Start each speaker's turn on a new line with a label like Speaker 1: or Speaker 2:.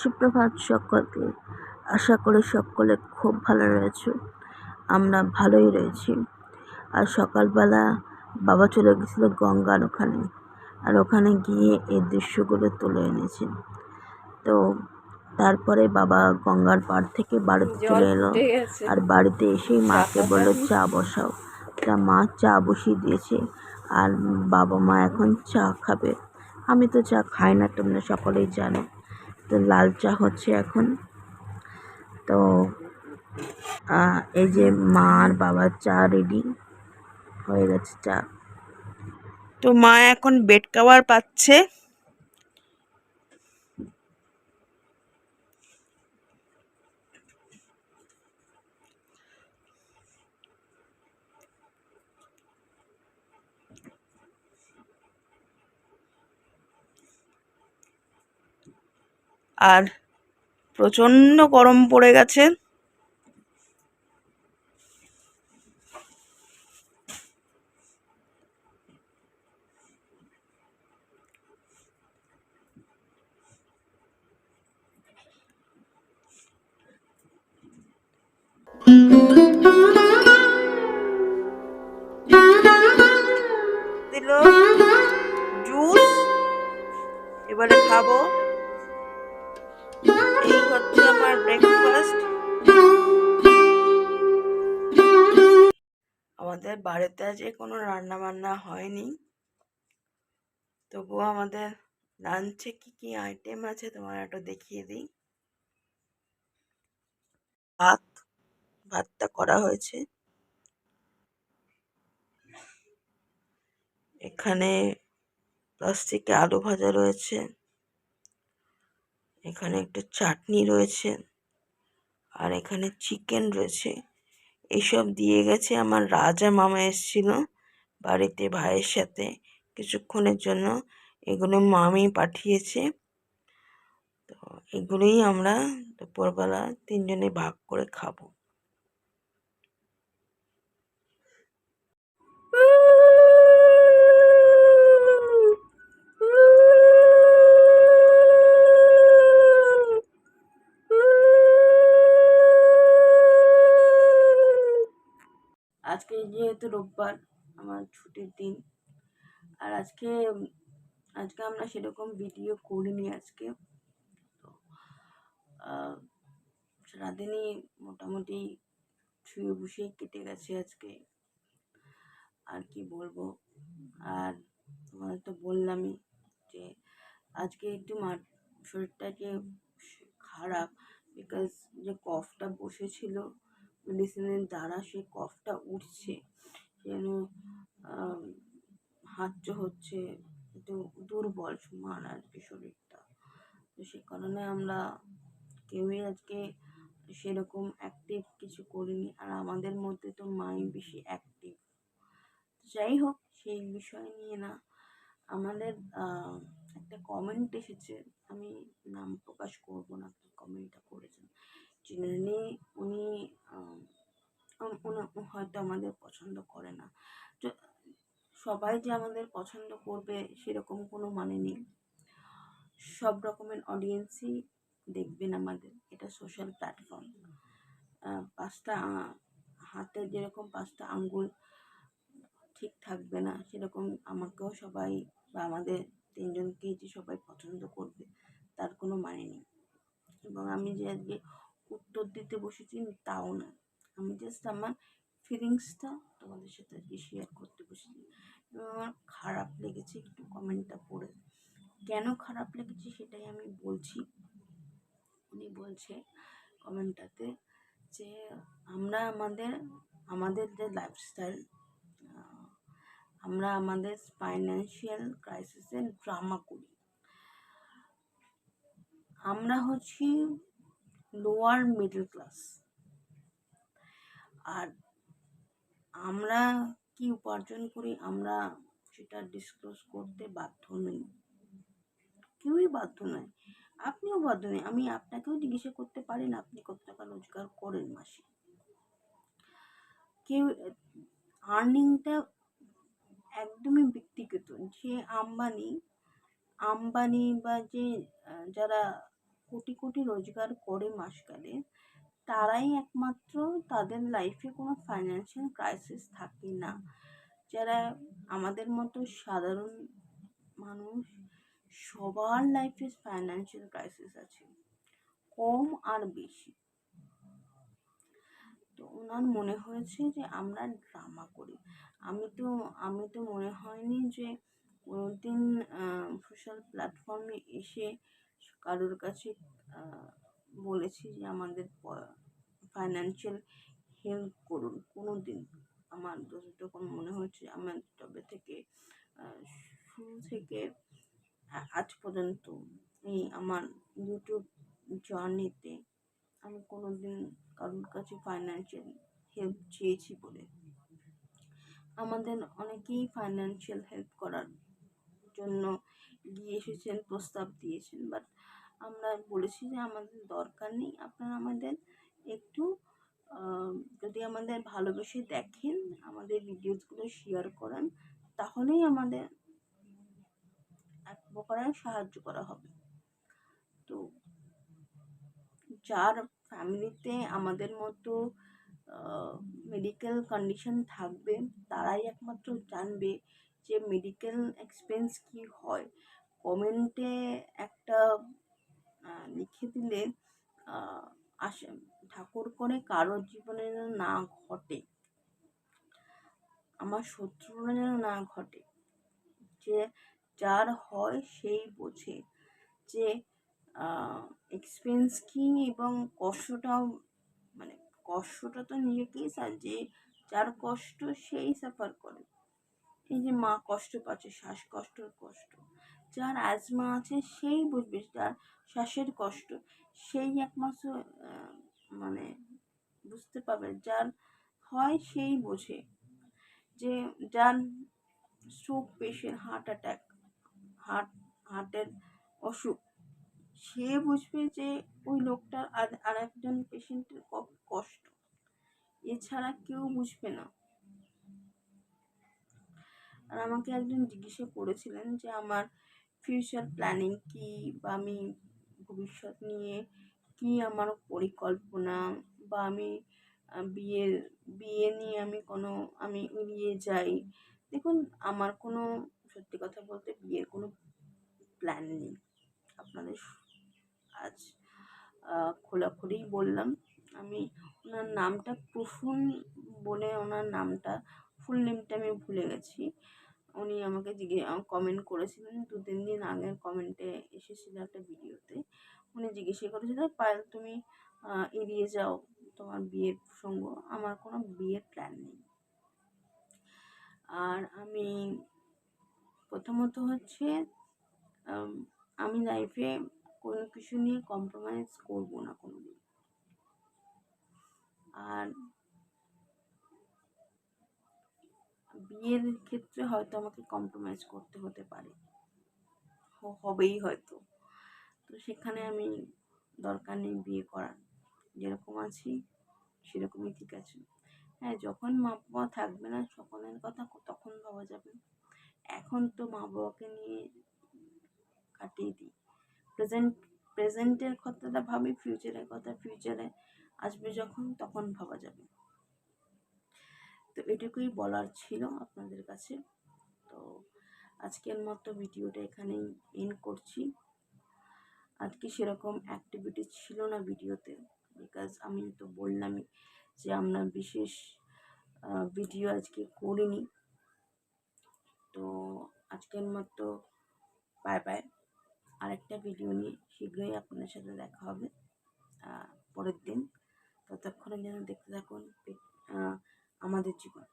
Speaker 1: সুপ্রভাত সকলকে। আশা করি সকলে খুব ভালো রয়েছে। আমরা ভালোই রয়েছি। আর সকালবেলা বাবা চলে গেছিল গঙ্গার ওখানে, আর ওখানে গিয়ে এই দৃশ্যগুলো তুলে এনেছে। তো তারপরে বাবা গঙ্গার পাড় থেকে বাড়িতে চলে এলো, আর বাড়িতে এসেই মাকে বললো চা বসাও। তা মা চা বসিয়ে দিয়েছে, আর বাবা মা এখন চা খাবে। আমি তো চা খাই না, তোমরা সকলেই জানো। তো লাল চা হচ্ছে এখন। তো এই যে মা আর বাবার চা রেডি হয়ে গেছে চা। তো মা এখন বেড কভার পাচ্ছে। আর প্রচন্ড গরম পড়ে গেছে। দিল জুস, এবারে খাবো। এই হচ্ছে আমার ব্রেকফাস্ট। আমাদের বাড়িতে আজকে কোনো রান্না বান্না হয়নি, তবুও আমাদের লাঞ্চে কি কি আইটেম আছে তোমার একটু দেখিয়ে দিই। ভাতটা করা হয়েছে। এখানে প্লাস্টিকে আলু ভাজা রয়েছে, এখানে একটু চাটনি রয়েছে, আর এখানে চিকেন রয়েছে। এইসব দিয়ে গেছে আমার রাজা মামা এসেছিল বাড়িতে ভাইয়ের সাথে কিছুক্ষণের জন্য। এগুলো মামি পাঠিয়েছে। তো এগুলোই আমরা দুপুরবেলা তিনজনে ভাগ করে খাবো। আজকে যেহেতু রোববার, আমার ছুটির দিন, আর আজকে আমরা সেরকম ভিডিও করিনি। আজকে সারাদিনই মোটামুটি শুয়ে বসেই কেটে গেছে আজকে। আর কি বলবো। আর তোমাদের তো বললামই যে আজকে একটু শরীরটা যে খারাপ, বিকজ যে কফটা বসেছিল মেডিসিনের দ্বারা সেই কফটা উঠছে, যেন হাঁচ হচ্ছে, একটু দুর্বল সমান আর কি শরীরটা। তো সে কারণে আমরা কেউই আজকে সেরকম অ্যাক্টিভ কিছু করিনি। আর আমাদের মধ্যে তো মাই বেশি অ্যাক্টিভ। যাই হোক, সেই বিষয় নিয়ে না, আমাদের একটা কমেন্ট এসেছে, আমি নাম প্রকাশ করব না, কি কমেন্টটা করেছেন যিনি, উনি হয়তো আমাদের পছন্দ করে না। তো সবাই যে আমাদের পছন্দ করবে সেরকম কোনো মানে নেই। সব রকমের অডিয়েন্সই দেখবেন আমাদের, এটা সোশ্যাল প্ল্যাটফর্ম। পাঁচটা হাতের যেরকম পাঁচটা আঙ্গুল ঠিক থাকবে না, সেরকম আমাকেও সবাই বা আমাদের তিনজনকেই যে সবাই পছন্দ করবে তার কোনো মানে নেই। এবং আমি যে আজকে উত্তর দিতে বসেছি তাও না, আমি জাস্ট আমার ফিলিংসটা তোমাদের সাথে আজকে শেয়ার করতে বসেছি। এবং আমার খারাপ লেগেছে একটু কমেন্টটা পড়ে। কেন খারাপ লেগেছে সেটাই আমি বলছি। উনি বলছে কমেন্টটাতে যে আমরা আমাদের যে লাইফস্টাইল, আমরা আমাদের ফাইন্যান্সিয়াল ক্রাইসিসে ড্রামা করি। আমরা হচ্ছি লোয়ার মিডল ক্লাস, আর আমরা কি উপার্জন করি আমরা সেটা ডিসক্লোজ করতে বাধ্য নই, কেউই বাধ্য নয়। আপনিও বাধ্য নয়, আমি আপনাকেও জিজ্ঞাসা করতে পারেন আপনি কত টাকা রোজগার করেন মাসে। কেউ আর্নিংটা একদমই ব্যক্তিগত। যে আম্বানি বা যে যারা কোটি কোটি রোজগার করে মাসকালে, তারাই একমাত্র তাদের লাইফে কোনো ফাইন্যান্সিয়াল ক্রাইসিস থাকে না। যারা আমাদের মতো সাধারণ মানুষ, সবার লাইফে ফাইন্যান্সিয়াল ক্রাইসিস আছে, কম আর বেশি। তো ওনার মনে হয়েছে যে আমরা ড্রামা করি। আমি তো মনে হয়নি যে কোনোদিন সোশ্যাল প্ল্যাটফর্মে এসে কারোর কাছে বলেছি যে আমাদের ফাইন্যান্সিয়াল হেল্প করুন, কোনো দিন। আমার যখন মনে হচ্ছে আমার তবে থেকে শুরু থেকে আজ পর্যন্ত এই আমার ইউটিউব জার্নিতে আমি কোনোদিন কারোর কাছে ফাইন্যান্সিয়াল হেল্প চেয়েছি বলে। আমাদের অনেকেই ফাইন্যান্সিয়াল হেল্প করার জন্য এগিয়ে এসেছেন, প্রস্তাব দিয়েছেন, বাট আমরা বলেছি যে আমাদের দরকার নেই। আপনারা আমাদের একটু যদি আমাদের ভালোবেসে দেখেন, আমাদের ভিডিওসগুলো শেয়ার করেন, তাহলেই আমাদের এক প্রকারের সাহায্য করা হবে। তো যার ফ্যামিলিতে আমাদের মতো মেডিকেল কন্ডিশন থাকবে, তারাই একমাত্র জানবে যে মেডিকেল এক্সপেন্স কী হয়। কমেন্টে একটা লিখে দিলে আসে, ঠাকুর করে কারোর জীবনে যেন না ঘটে, আমার শত্রুরা যেন না ঘটে। যে যার হয় সেই বোঝে যে এক্সপেন্স কী, এবং কষ্টটাও, মানে কষ্টটা তো নিজেকেই যে যার কষ্ট সেই সাফার করে। এই যে মা কষ্ট পাচ্ছে, শ্বাসকষ্টের কষ্ট, যার অ্যাজমা আছে সেই বুঝবে, যার শ্বাসের কষ্ট সেই একমাত্র মানে বুঝতে পারবে, যার হয় সেই বোঝে। যে যার স্ট্রোক পেশেন্ট, হার্ট অ্যাটাক, হার্টের অসুখ, সে বুঝবে যে ওই লোকটার আর একজন পেশেন্টের কষ্ট, এছাড়া কেউ বুঝবে না। আর আমাকে একজন জিজ্ঞাসা করেছিলেন যে আমার ফিউচার প্ল্যানিং কী, বা আমি ভবিষ্যৎ নিয়ে কী আমার পরিকল্পনা, বা আমি বিয়ে নিয়ে আমি এড়িয়ে যাই। দেখুন, আমার কোনো, সত্যি কথা বলতে, বিয়ের কোনো প্ল্যান নেই। আপনাদের আজ খোলাখুলিই বললাম। আমি ওনার নামটা প্রফুল বলে, ওনার নামটা ফুল নেমটা আমি ভুলে গেছি। উনি আমাকে কমেন্ট করেছিলেন 2-3 দিন আগের কমেন্টে এসেছিল একটা ভিডিওতে। উনি জিজ্ঞাসা করেছিলেন, পায়েল তুমি এড়িয়ে যাও তোমার বিয়ের প্রসঙ্গ। আমার কোনো বিয়ের প্ল্যান নেই। আর আমি প্রথমত হচ্ছে আমি লাইফে কোনো কিছু নিয়ে কম্প্রোমাইজ করবো না কোনোদিন। আর বিয়ের ক্ষেত্রে হয়তো আমাকে কম্প্রোমাইজ করতে হতে পারে, হবেই হয়তো। তো সেখানে আমি দরকার নেই বিয়ে করার, যেরকম আছি সেরকমই ঠিক আছে। হ্যাঁ, যখন মা বাবা থাকবে না সকলের কথা তখন ভাবা যাবে। এখন তো মা বাবাকে নিয়ে কাটিয়ে দিই, প্রেজেন্টের কথাটা ভাবি, ফিউচারে আসবে যখন, তখন ভাবা যাবে। তো এটুকুই বলার ছিল আপনাদের কাছে। তো আজকের মতো ভিডিওটা এখানেই এন্ড করছি। আজকে সেরকম অ্যাক্টিভিটি ছিল না ভিডিওতে, বিকজ আমি তো বললামই যে আমরা বিশেষ ভিডিও আজকে করিনি। তো আজকের মতো বাই বাই। আরেকটা ভিডিও নিয়ে শীঘ্রই আপনাদের সাথে দেখা হবে পরের দিন। ততক্ষণে যেন দেখতে থাকুন আমাদের জীবন।